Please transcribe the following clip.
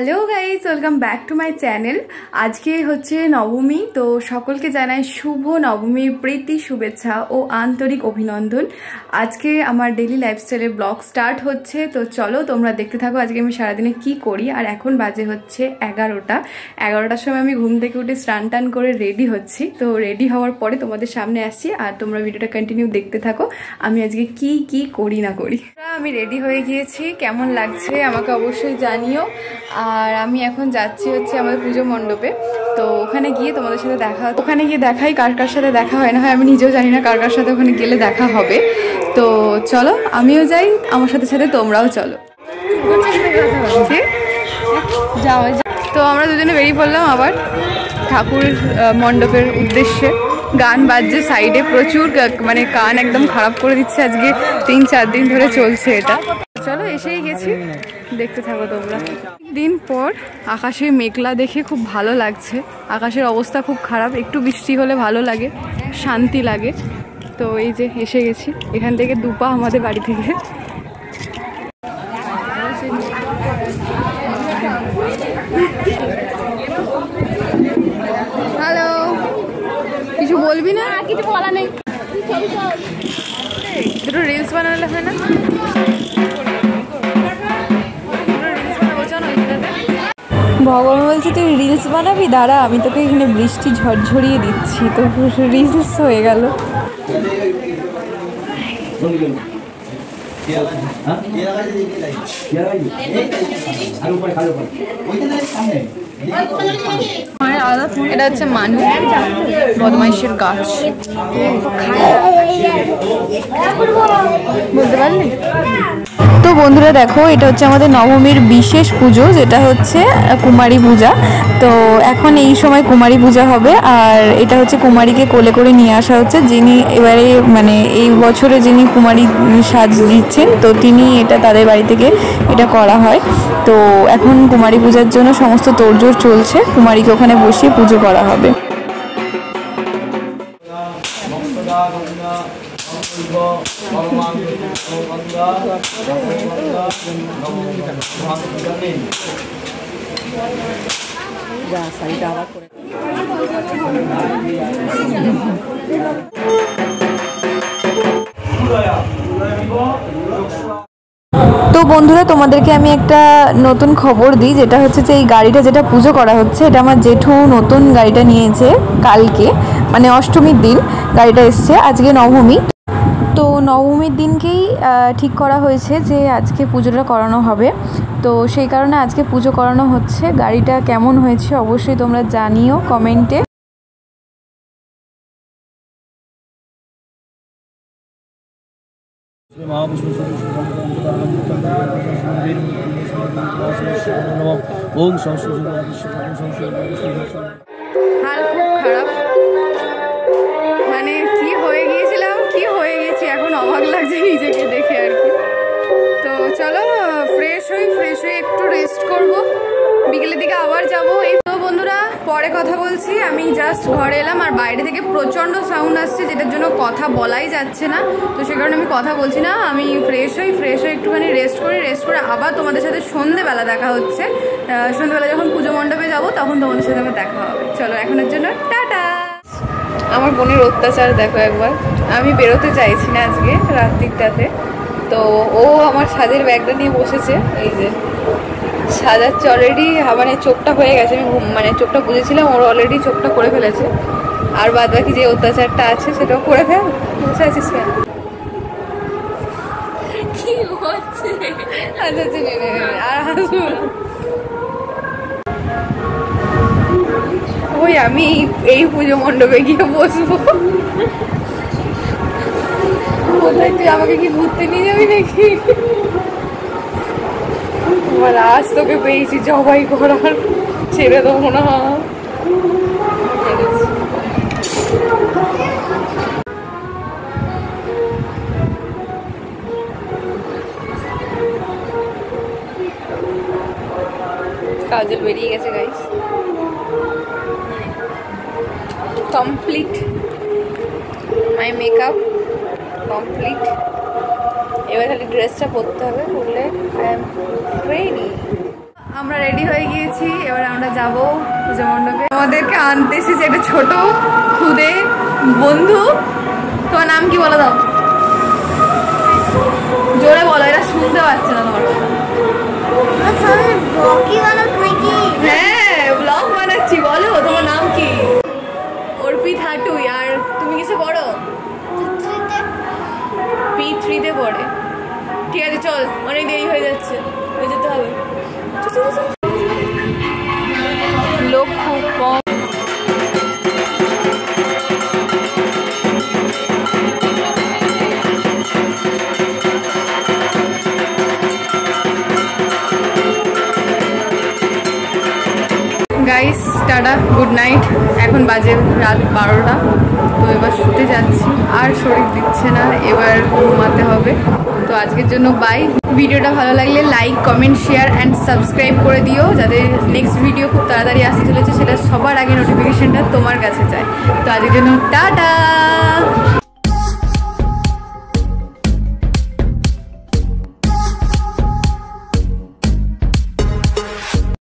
Hello guys, welcome back to my channel. আজকে হচ্ছে নবমী, তো সকলকে জানাই শুভ নবমীর প্রীতি, শুভেচ্ছা ও আন্তরিক অভিনন্দন। আজকে আমার ডেইলি লাইফস্টাইলের ব্লগ স্টার্ট হচ্ছে, তো চলো তোমরা দেখতে থাকো আজকে আমি সারাদিনে কি করি। আর এখন বাজে হচ্ছে 11টার সময় আমি ঘুম থেকে উঠে স্নান টান করে রেডি হচ্ছি। তো রেডি হওয়ার পরে তোমাদের সামনে আসছি, আর তোমরা ভিডিওটা কন্টিনিউ দেখতে থাকো আমি আজকে কি করি না করি। আমি রেডি হয়ে গিয়েছি, কেমন লাগছে আমাকে অবশ্যই জানিও। আর আমি এখন যাচ্ছি হচ্ছে আমাদের পুজো মণ্ডপে, তো ওখানে গিয়ে তোমাদের সাথে ওখানে গিয়ে দেখাই কার কার সাথে দেখা হয় না হয়, আমি নিজেও জানি না কার কার সাথে ওখানে গেলে দেখা হবে। তো চলো আমিও যাই, আমার সাথে সাথে তোমরাও চলো। তো আমরা দুজনে বেরিয়ে পড়লাম আবার ঠাকুর মণ্ডপের উদ্দেশ্যে। গান বাজছে সাইডে প্রচুর, মানে কান একদম খারাপ করে দিচ্ছে। আজকে 3-4 দিন ধরে চলছে এটা। চলো এসেই গেছি, দেখতে থাকো তোমরা। দিন পর আকাশে মেঘলা দেখে খুব ভালো লাগছে। আকাশের অবস্থা খুব খারাপ, একটু বৃষ্টি হলে ভালো লাগে, শান্তি লাগে। তো এই যে এসে গেছি, এখান থেকে দুপা আমাদের বাড়ি থেকে। হ্যালো, কিছু বলবি না? কিছু বলা নেই, দুটো রিলস বানালে হয় না? ভগবান বলছে তুই রিলস বানাবি, দাঁড়া আমি তোকে এখানে বৃষ্টি ঝরঝরিয়ে দিচ্ছি। তো রিলস হয়ে গেল। এটা হচ্ছে মানু, বদমাইশের গাছ, বুঝতে পারলি? তো বন্ধুরা দেখো, এটা হচ্ছে আমাদের নবমীর বিশেষ পুজো, যেটা হচ্ছে কুমারী পূজা। তো এখন এই সময় কুমারী পূজা হবে, আর এটা হচ্ছে কুমারীকে কোলে করে নিয়ে আসা হচ্ছে, যিনি এবারে মানে এই বছরে যিনি কুমারী সাজ নিচ্ছেন, তো তিনি এটা তাদের বাড়ি থেকে এটা করা হয়। তো এখন কুমারী পূজার জন্য সমস্ত তোড়জোড় চলছে, কুমারীকে ওখানে বসিয়ে পুজো করা হবে। তো বন্ধুরা তোমাদেরকে আমি একটা নতুন খবর দিই, যেটা হচ্ছে যে এই গাড়িটা যেটা পুজো করা হচ্ছে, এটা আমার জেঠু নতুন গাড়িটা নিয়েছে কালকে, মানে অষ্টমীর দিন গাড়িটা এসছে। আজকে নবমী, তো নবমীর দিনকেই ঠিক করা হয়েছে যে আজকে পুজোটা করানো হবে। তো সেই কারণে আজকে পুজো করানো হচ্ছে। গাড়িটা কেমন হয়েছে অবশ্যই তোমরা জানিও কমেন্টে। হাল খুব খারাপ, মানে কি হয়ে গিয়েছিলাম, কি হয়ে গেছি এখন অবাক লাগছে নিজেকে দেখে আর কি। তো চলো ফ্রেশ হয়ে একটু রেস্ট করব, বিকেলের দিকে আবার যাবো। এই তো বন্ধুরা পরে কথা বলছি, আমি জাস্ট ঘরে এলাম আর বাইরে থেকে প্রচণ্ড সাউন্ড আসছে, যেটার জন্য কথা বলাই যাচ্ছে না। তো সে কারণে আমি কথা বলছি না। আমি ফ্রেশ হয়ে একটুখানি রেস্ট করে আবার তোমাদের সাথে সন্ধেবেলা দেখা হচ্ছে। সন্ধেবেলা যখন পুজো মণ্ডপে যাবো তখন তোমাদের সাথে আমার দেখা হবে। চলো এখনের জন্য টাটা। আমার বোনের অত্যাচার দেখো একবার, আমি বেরোতে চাইছি না আজকে রাত দিকটাতে। তো ও আমার সাজের ব্যাগটা নিয়ে বসেছে, এই যে সাজাচ্ছে অলরেডি। মানে চোখটা হয়ে গেছে, আমি মানে চোখটা বুঝেছিলাম, ওর অলরেডি চোখটা করে ফেলেছে। আর বাদ বাকি যে অত্যাচারটা আছে সেটাও করে ফেল। বসে আছিস কেন? কি হচ্ছে? আচ্ছা আর হাসবো না। ওই আমি এই পুজো মণ্ডপে গিয়ে বসবো। কোথায় তুই আমাকে কি ঘুরতে নিয়ে যাবি নাকি? আমার আজ তোকে পেয়েছি জবাই করার, ছেড়ে দেবো না। কাজল বেরিয়ে গেছে guys, complete my makeup complete. এবার খালি ড্রেসটা পরতে হবে, পরলে আই এম রেডি। আমরা রেডি হয়ে গিয়েছি, এবার আমরা যাব পূজা মণ্ডপে। আমাদেরকে আনতে এসেছে একটা ছোট খুদে বন্ধু। তোমার নাম কি বলে দাও, জোরে বলো, এরা শুনতে পাচ্ছে না তোমার কথা। হ্যাঁ ব্লগ বানাচ্ছি। বলো তোমার নাম কি? অর্পিত হাটুই। আর তুমি কিসে পড়ো? P3-তে পড়ে। ঠিক আছে চল, অনেক দেরি হয়ে যাচ্ছে, হয়ে যেতে হবে। লোক খুব কম। Guys tata, good night. এখন বাজে রাত 12টা। তো এবার শুতে যাচ্ছি, আর শরীর দিচ্ছে না, এবার ঘুমাতে হবে। তো আজকের জন্য বাই। ভিডিওটা ভালো লাগলে like, comment, share and subscribe করে দিও, যাতে নেক্সট ভিডিও খুব তাড়াতাড়ি আসতে চলেছে, সেটা সবার আগে নোটিফিকেশনটা তোমার কাছে যায়। তো আজকের জন্য টাটা।